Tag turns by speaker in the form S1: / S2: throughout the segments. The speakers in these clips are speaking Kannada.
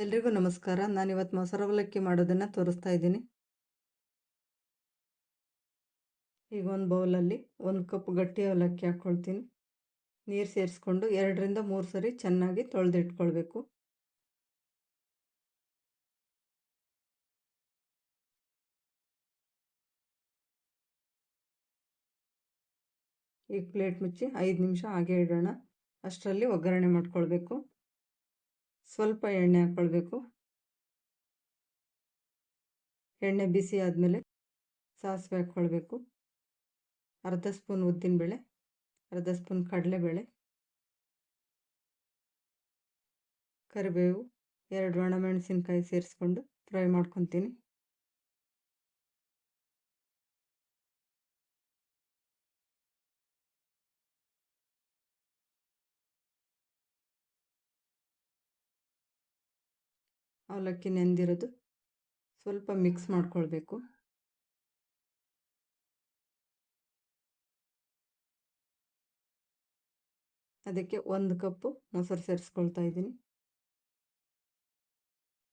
S1: ಎಲ್ರಿಗೂ ನಮಸ್ಕಾರ. ನಾನಿವತ್ತು ಮೊಸರು ಅವಲಕ್ಕಿ ಮಾಡೋದನ್ನು ತೋರಿಸ್ತಾ ಇದ್ದೀನಿ. ಈಗ ಒಂದು ಬೌಲಲ್ಲಿ 1 ಕಪ್ ಗಟ್ಟಿ ಅವಲಕ್ಕಿ ಹಾಕ್ಕೊಳ್ತೀನಿ. ನೀರು ಸೇರಿಸ್ಕೊಂಡು 2 ರಿಂದ 3 ಸರಿ ಚೆನ್ನಾಗಿ ತೊಳೆದಿಟ್ಕೊಳ್ಬೇಕು. ಈಗ ಪ್ಲೇಟ್ ಮುಚ್ಚಿ 5 ನಿಮಿಷ ಹಾಗೆ ಇಡೋಣ. ಅಷ್ಟರಲ್ಲಿ ಒಗ್ಗರಣೆ ಮಾಡ್ಕೊಳ್ಬೇಕು. ಸ್ವಲ್ಪ ಎಣ್ಣೆ ಹಾಕ್ಕೊಳ್ಬೇಕು. ಎಣ್ಣೆ ಬಿಸಿ ಆದಮೇಲೆ ಸಾಸಿವೆ ಹಾಕ್ಕೊಳ್ಬೇಕು. ಅರ್ಧ ಸ್ಪೂನ್ ಉದ್ದಿನಬೇಳೆ, ಅರ್ಧ ಸ್ಪೂನ್ ಕಡಲೆಬೇಳೆ, ಕರಿಬೇವು, 2 ಒಣಮೆಣಸಿನ್ಕಾಯಿ ಸೇರಿಸ್ಕೊಂಡು ಫ್ರೈ ಮಾಡ್ಕೊತೀನಿ. ಅವಲಕ್ಕಿ ನೆಂದಿರೋದು ಸ್ವಲ್ಪ ಮಿಕ್ಸ್ ಮಾಡ್ಕೊಳ್ಬೇಕು. ಅದಕ್ಕೆ 1 ಕಪ್ಪು ಮೊಸರು ಸೇರಿಸ್ಕೊಳ್ತಾ ಇದ್ದೀನಿ.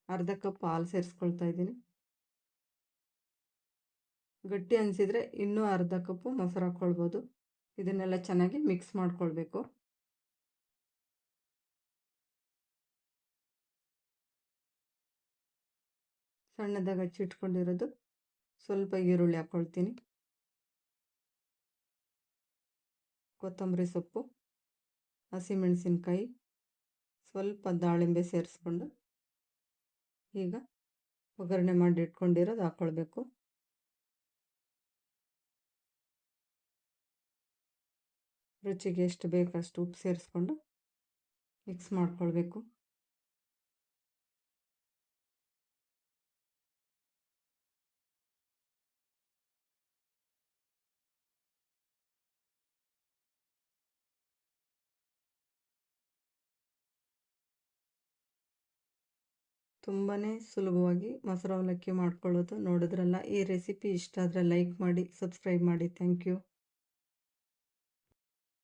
S1: ಅರ್ಧ ಕಪ್ ಹಾಲು ಸೇರಿಸ್ಕೊಳ್ತಾ ಇದ್ದೀನಿ. ಗಟ್ಟಿ ಅನಿಸಿದರೆ ಇನ್ನೂ ಅರ್ಧ ಕಪ್ಪು ಮೊಸರು ಹಾಕ್ಕೊಳ್ಬೋದು. ಇದನ್ನೆಲ್ಲ ಚೆನ್ನಾಗಿ ಮಿಕ್ಸ್ ಮಾಡ್ಕೊಳ್ಬೇಕು. ಸಣ್ಣದಾಗಿ ಹಚ್ಚಿಟ್ಕೊಂಡಿರೋದು ಸ್ವಲ್ಪ ಈರುಳ್ಳಿ ಹಾಕ್ಕೊಳ್ತೀನಿ. ಕೊತ್ತಂಬರಿ ಸೊಪ್ಪು, ಹಸಿಮೆಣಸಿನ್ಕಾಯಿ, ಸ್ವಲ್ಪ ದಾಳಿಂಬೆ ಸೇರಿಸ್ಕೊಂಡು ಈಗ ಒಗ್ಗರಣೆ ಮಾಡಿ ಇಟ್ಕೊಂಡಿರೋದು ಹಾಕ್ಕೊಳ್ಬೇಕು. ರುಚಿಗೆ ಎಷ್ಟು ಬೇಕು ಅಷ್ಟು ಉಪ್ಪು ಸೇರಿಸ್ಕೊಂಡು ಮಿಕ್ಸ್ ಮಾಡ್ಕೊಳ್ಬೇಕು. ತುಂಬಾ ಸುಲಭವಾಗಿ ಮೊಸರು ಅವಲಕ್ಕಿ ಮಾಡ್ಕೊಳ್ಳೋದು ನೋಡಿದ್ರಲ್ಲ. ಈ ರೆಸಿಪಿ ಇಷ್ಟ ಆದರೆ ಲೈಕ್ ಮಾಡಿ, ಸಬ್ಸ್ಕ್ರೈಬ್ ಮಾಡಿ. Thank you.